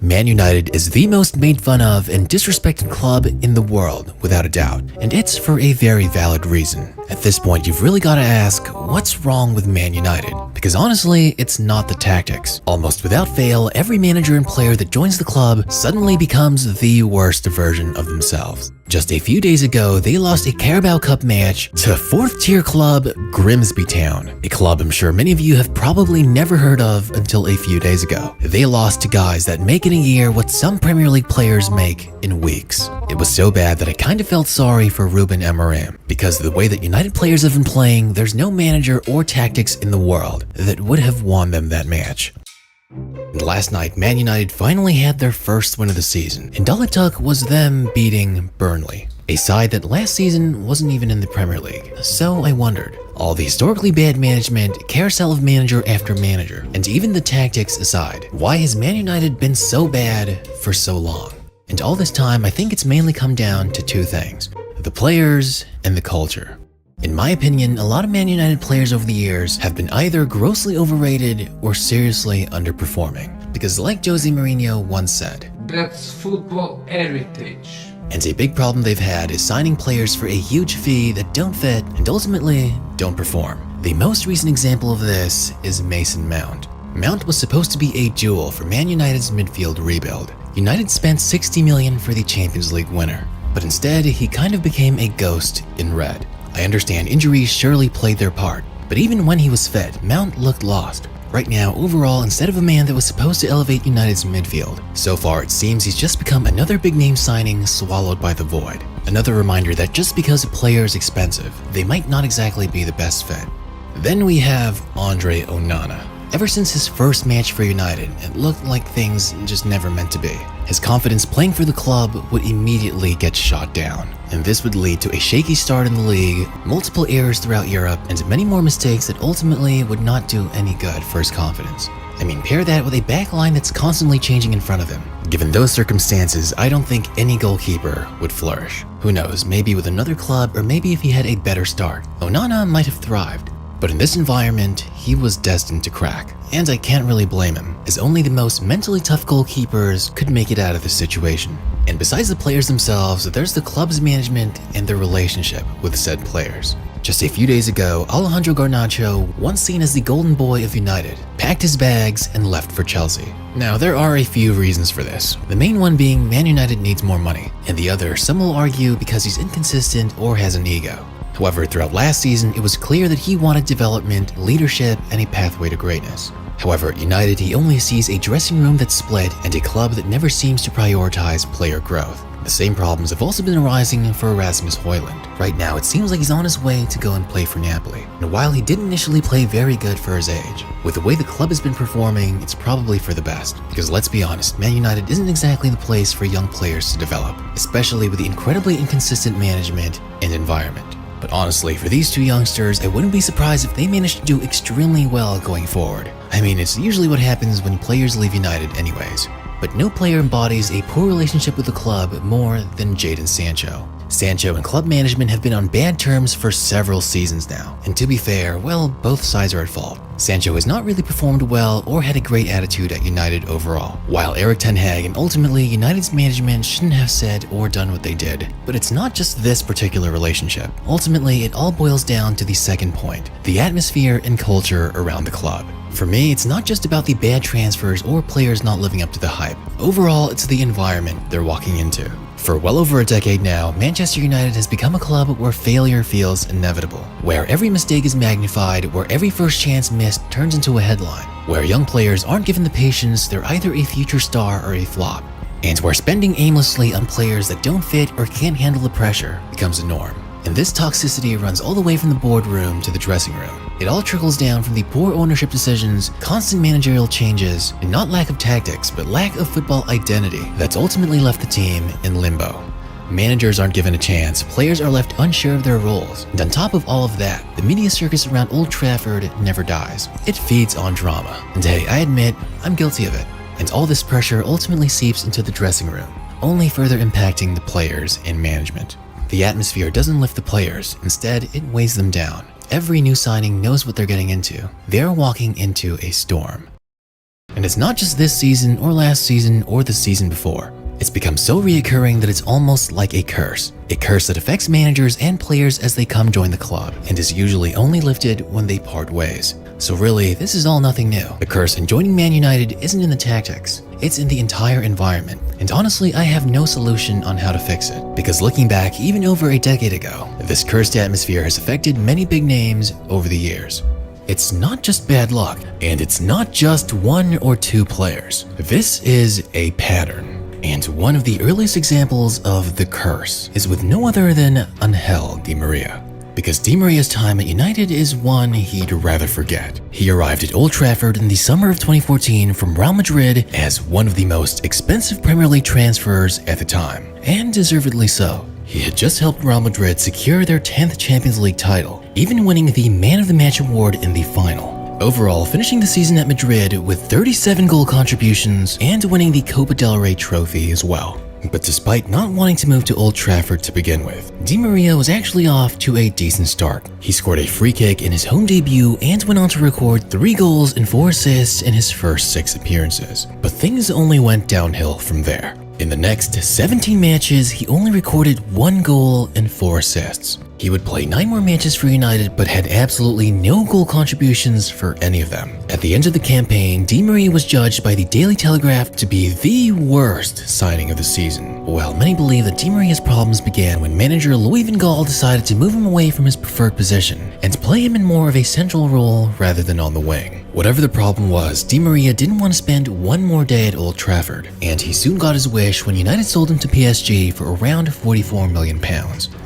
Man United is the most made fun of and disrespected club in the world, without a doubt, and it's for a very valid reason. At this point, you've really got to ask, what's wrong with Man United? Because honestly, it's not the tactics. Almost without fail, every manager and player that joins the club suddenly becomes the worst version of themselves. Just a few days ago, they lost a Carabao Cup match to 4th tier club Grimsby Town, a club I'm sure many of you have probably never heard of until a few days ago. They lost to guys that make in a year what some Premier League players make in weeks. It was so bad that I kind of felt sorry for Ruben Amorim, because of the way that United players have been playing, there's no manager or tactics in the world that would have won them that match. And last night, Man United finally had their first win of the season, and all it took was them beating Burnley, a side that last season wasn't even in the Premier League. So I wondered, all the historically bad management, carousel of manager after manager, and even the tactics aside, why has Man United been so bad for so long? And all this time, I think it's mainly come down to two things: the players and the culture. In my opinion, a lot of Man United players over the years have been either grossly overrated or seriously underperforming. Because like Jose Mourinho once said, "That's football heritage." And a big problem they've had is signing players for a huge fee that don't fit and ultimately don't perform. The most recent example of this is Mason Mount. Mount was supposed to be a jewel for Man United's midfield rebuild. United spent $60 million for the Champions League winner, but instead he kind of became a ghost in red. I understand injuries surely played their part, but even when he was fit, Mount looked lost. Right now, overall, instead of a man that was supposed to elevate United's midfield, so far it seems he's just become another big name signing swallowed by the void. Another reminder that just because a player is expensive, they might not exactly be the best fit. Then we have Andre Onana. Ever since his first match for United, it looked like things just never meant to be. His confidence playing for the club would immediately get shot down, and this would lead to a shaky start in the league, multiple errors throughout Europe, and many more mistakes that ultimately would not do any good for his confidence. I mean, pair that with a backline that's constantly changing in front of him. Given those circumstances, I don't think any goalkeeper would flourish. Who knows, maybe with another club, or maybe if he had a better start, Onana might have thrived. But in this environment, he was destined to crack. And I can't really blame him, as only the most mentally tough goalkeepers could make it out of this situation. And besides the players themselves, there's the club's management and their relationship with said players. Just a few days ago, Alejandro Garnacho, once seen as the golden boy of United, packed his bags and left for Chelsea. Now, there are a few reasons for this. The main one being Man United needs more money, and the other, some will argue, because he's inconsistent or has an ego. However, throughout last season, it was clear that he wanted development, leadership, and a pathway to greatness. However, at United, he only sees a dressing room that's split and a club that never seems to prioritize player growth. The same problems have also been arising for Rasmus Højlund. Right now, it seems like he's on his way to go and play for Napoli. And while he didn't initially play very good for his age, with the way the club has been performing, it's probably for the best. Because let's be honest, Man United isn't exactly the place for young players to develop, especially with the incredibly inconsistent management and environment. But honestly, for these two youngsters, I wouldn't be surprised if they managed to do extremely well going forward. I mean, it's usually what happens when players leave United anyways. But no player embodies a poor relationship with the club more than Jadon Sancho. Sancho and club management have been on bad terms for several seasons now. And to be fair, well, both sides are at fault. Sancho has not really performed well or had a great attitude at United overall, while Erik ten Hag and ultimately United's management shouldn't have said or done what they did. But it's not just this particular relationship. Ultimately, it all boils down to the second point, the atmosphere and culture around the club. For me, it's not just about the bad transfers or players not living up to the hype. Overall, it's the environment they're walking into. For well over a decade now, Manchester United has become a club where failure feels inevitable, where every mistake is magnified, where every first chance missed turns into a headline, where young players aren't given the patience, they're either a future star or a flop, and where spending aimlessly on players that don't fit or can't handle the pressure becomes a norm. And this toxicity runs all the way from the boardroom to the dressing room. It all trickles down from the poor ownership decisions, constant managerial changes, and not lack of tactics, but lack of football identity that's ultimately left the team in limbo. Managers aren't given a chance, players are left unsure of their roles, and on top of all of that, the media circus around Old Trafford never dies. It feeds on drama, and hey, I admit, I'm guilty of it. And all this pressure ultimately seeps into the dressing room, only further impacting the players and management. The atmosphere doesn't lift the players, instead it weighs them down. every new signing knows what they're getting into. They're walking into a storm. And it's not just this season or last season or the season before. It's become so reoccurring that it's almost like a curse that affects managers and players as they come join the club, and is usually only lifted when they part ways. So really, this is all nothing new. The curse in joining Man United isn't in the tactics, it's in the entire environment. And honestly, I have no solution on how to fix it, because looking back even over a decade ago, this cursed atmosphere has affected many big names over the years. It's not just bad luck, and it's not just one or two players. This is a pattern. And one of the earliest examples of the curse is with no other than Angel Di Maria. Because Di Maria's time at United is one he'd rather forget. He arrived at Old Trafford in the summer of 2014 from Real Madrid as one of the most expensive Premier League transfers at the time, and deservedly so. He had just helped Real Madrid secure their 10th Champions League title, even winning the Man of the Match award in the final. Overall, finishing the season at Madrid with 37 goal contributions and winning the Copa del Rey trophy as well. But despite not wanting to move to Old Trafford to begin with, Di Maria was actually off to a decent start. He scored a free kick in his home debut and went on to record 3 goals and 4 assists in his first 6 appearances. But things only went downhill from there. In the next 17 matches, he only recorded 1 goal and 4 assists. He would play 9 more matches for United but had absolutely no goal contributions for any of them. At the end of the campaign, Di Maria was judged by the Daily Telegraph to be the worst signing of the season. While many believe that Di Maria's problems began when manager Louis van Gaal decided to move him away from his preferred position and play him in more of a central role rather than on the wing. Whatever the problem was, Di Maria didn't want to spend one more day at Old Trafford, and he soon got his wish when United sold him to PSG for around £44 million.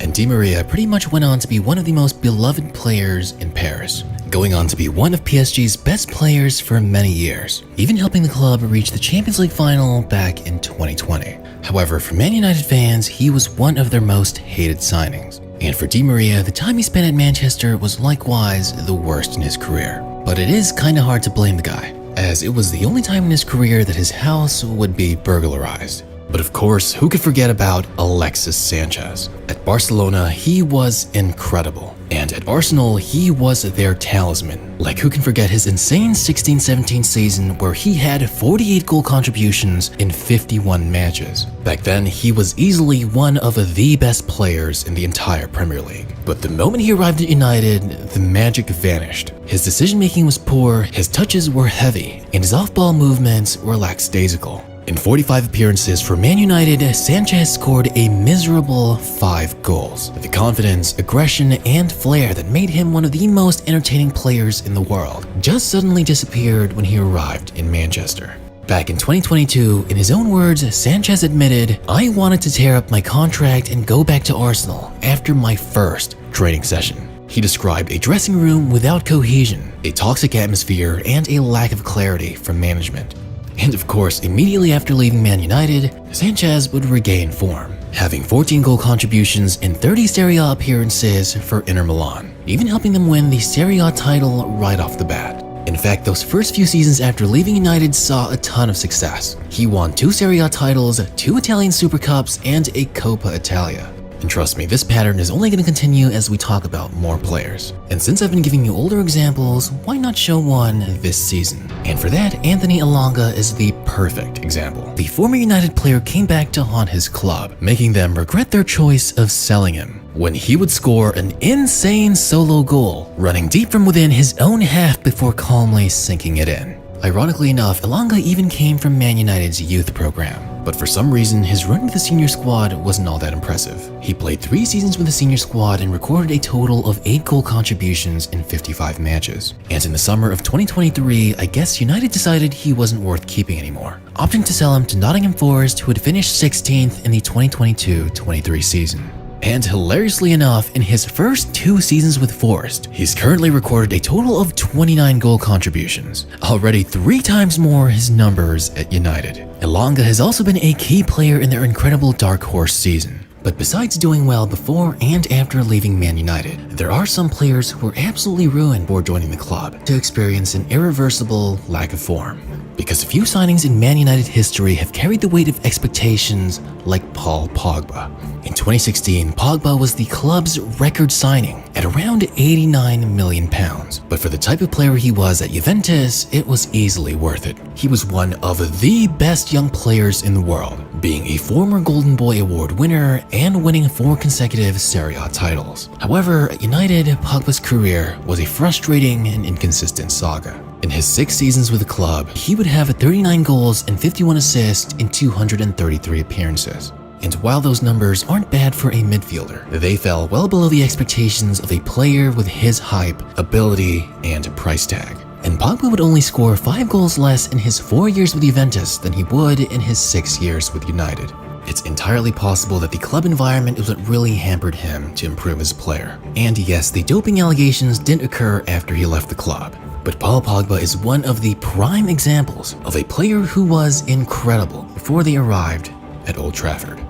And Di Maria pretty much went on to be one of the most beloved players in Paris, going on to be one of PSG's best players for many years, even helping the club reach the Champions League final back in 2020. However, for Man United fans, he was one of their most hated signings. And for Di Maria, the time he spent at Manchester was likewise the worst in his career. But it is kinda hard to blame the guy, as it was the only time in his career that his house would be burglarized. But of course, who could forget about Alexis Sanchez? At Barcelona, he was incredible. And at Arsenal, he was their talisman. Like, who can forget his insane 16-17 season where he had 48 goal contributions in 51 matches. Back then, he was easily one of the best players in the entire Premier League. But the moment he arrived at United, the magic vanished. His decision-making was poor, his touches were heavy, and his off-ball movements were lackadaisical. In 45 appearances for Man United, Sanchez scored a miserable 5 goals. The confidence, aggression, and flair that made him one of the most entertaining players in the world just suddenly disappeared when he arrived in Manchester. Back in 2022, in his own words, Sanchez admitted, "I wanted to tear up my contract and go back to Arsenal after my first training session." He described a dressing room without cohesion, a toxic atmosphere, and a lack of clarity from management. And of course, immediately after leaving Man United, Sanchez would regain form, having 14 goal contributions in 30 Serie A appearances for Inter Milan, even helping them win the Serie A title right off the bat. In fact, those first few seasons after leaving United saw a ton of success. He won 2 Serie A titles, 2 Italian Super Cups, and a Coppa Italia. And trust me, this pattern is only going to continue as we talk about more players. And since I've been giving you older examples, why not show one this season? And for that, Anthony Elanga is the perfect example. The former United player came back to haunt his club, making them regret their choice of selling him, when he would score an insane solo goal, running deep from within his own half before calmly sinking it in. Ironically enough, Elanga even came from Man United's youth program. But for some reason, his run with the senior squad wasn't all that impressive. He played 3 seasons with the senior squad and recorded a total of 8 goal contributions in 55 matches. And in the summer of 2023, I guess United decided he wasn't worth keeping anymore, opting to sell him to Nottingham Forest, who had finished 16th in the 2022-23 season. And hilariously enough, in his first 2 seasons with Forest, he's currently recorded a total of 29 goal contributions, already 3 times more his numbers at United. Elanga has also been a key player in their incredible dark horse season, But besides doing well before and after leaving Man United, there are some players who were absolutely ruined before joining the club to experience an irreversible lack of form. Because few signings in Man United history have carried the weight of expectations like Paul Pogba. In 2016, Pogba was the club's record signing at around £89 million. But for the type of player he was at Juventus, it was easily worth it. He was one of the best young players in the world, being a former Golden Boy Award winner and winning 4 consecutive Serie A titles. However, at United, Pogba's career was a frustrating and inconsistent saga. In his 6 seasons with the club, he would have 39 goals and 51 assists in 233 appearances. And while those numbers aren't bad for a midfielder, they fell well below the expectations of a player with his hype, ability, and price tag. And Pogba would only score 5 goals less in his 4 years with Juventus than he would in his 6 years with United. It's entirely possible that the club environment is what really hampered him to improve as a player. And yes, the doping allegations didn't occur after he left the club. But Paul Pogba is one of the prime examples of a player who was incredible before they arrived at Old Trafford.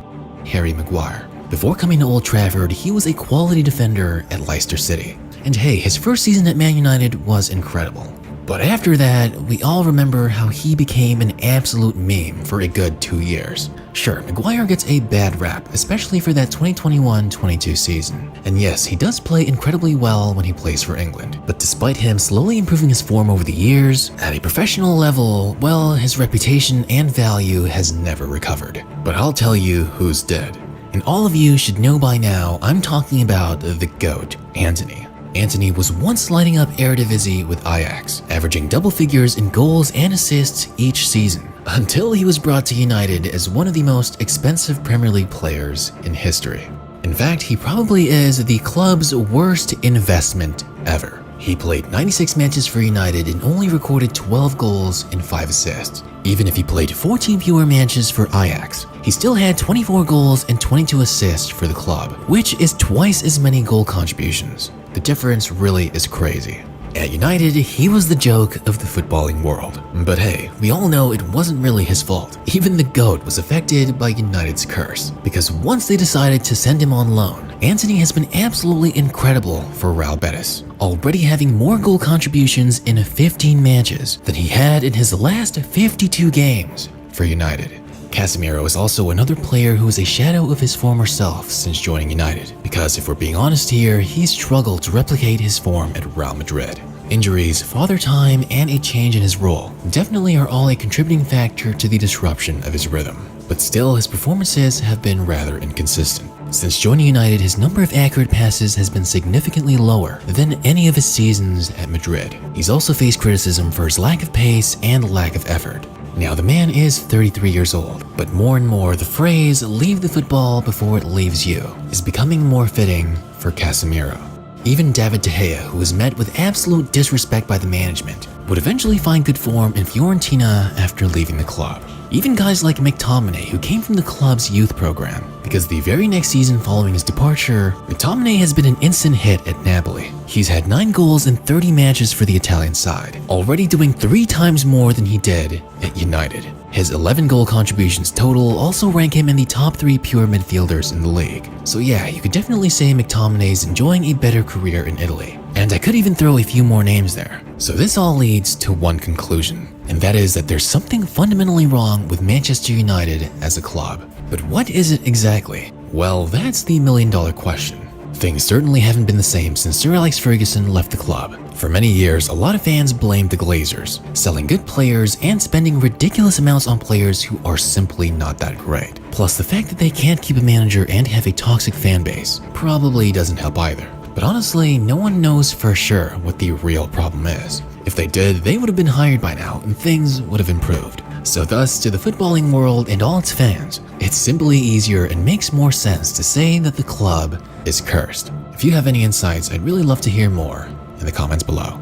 Harry Maguire. Before coming to Old Trafford, he was a quality defender at Leicester City. And hey, his first season at Man United was incredible. But after that, we all remember how he became an absolute meme for a good 2 years. Sure, Maguire gets a bad rap, especially for that 2021-22 season. And yes, he does play incredibly well when he plays for England. But despite him slowly improving his form over the years, at a professional level, well, his reputation and value has never recovered. But I'll tell you who's dead. And all of you should know by now, I'm talking about the GOAT, Antony. Antony was once lighting up Eredivisie with Ajax, averaging double figures in goals and assists each season, until he was brought to United as one of the most expensive Premier League players in history. In fact, he probably is the club's worst investment ever. He played 96 matches for United and only recorded 12 goals and 5 assists. Even if he played 14 fewer matches for Ajax, he still had 24 goals and 22 assists for the club, which is twice as many goal contributions. The difference really is crazy. At United, he was the joke of the footballing world. But hey, we all know it wasn't really his fault. Even the GOAT was affected by United's curse, because once they decided to send him on loan, Antony has been absolutely incredible for Real Betis, already having more goal contributions in 15 matches than he had in his last 52 games for United. Casemiro is also another player who is a shadow of his former self since joining United, because if we're being honest here, he's struggled to replicate his form at Real Madrid. Injuries, father time, and a change in his role definitely are all a contributing factor to the disruption of his rhythm. But still, his performances have been rather inconsistent. Since joining United, his number of accurate passes has been significantly lower than any of his seasons at Madrid. He's also faced criticism for his lack of pace and lack of effort. Now, the man is 33 years old, but more and more the phrase, "leave the football before it leaves you," is becoming more fitting for Casemiro. Even David De Gea, who was met with absolute disrespect by the management, would eventually find good form in Fiorentina after leaving the club. Even guys like McTominay, who came from the club's youth program, because the very next season following his departure, McTominay has been an instant hit at Napoli. He's had 9 goals in 30 matches for the Italian side, already doing 3 times more than he did at United. His 11 goal contributions total also rank him in the top 3 pure midfielders in the league. So yeah, you could definitely say McTominay's enjoying a better career in Italy. And I could even throw a few more names there. So this all leads to one conclusion, and that is that there's something fundamentally wrong with Manchester United as a club. But what is it exactly? Well, that's the million-dollar question. Things certainly haven't been the same since Sir Alex Ferguson left the club. For many years, a lot of fans blamed the Glazers, selling good players and spending ridiculous amounts on players who are simply not that great. Plus, the fact that they can't keep a manager and have a toxic fan base probably doesn't help either. But honestly, no one knows for sure what the real problem is. If they did, they would have been hired by now and things would have improved. So thus, to the footballing world and all its fans, it's simply easier and makes more sense to say that the club is cursed. If you have any insights, I'd really love to hear more in the comments below.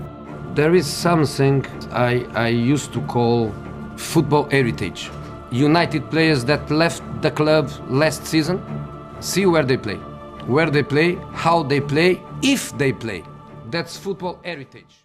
There is something I used to call football heritage. United players that left the club last season, see where they play, how they play, if they play. That's football heritage.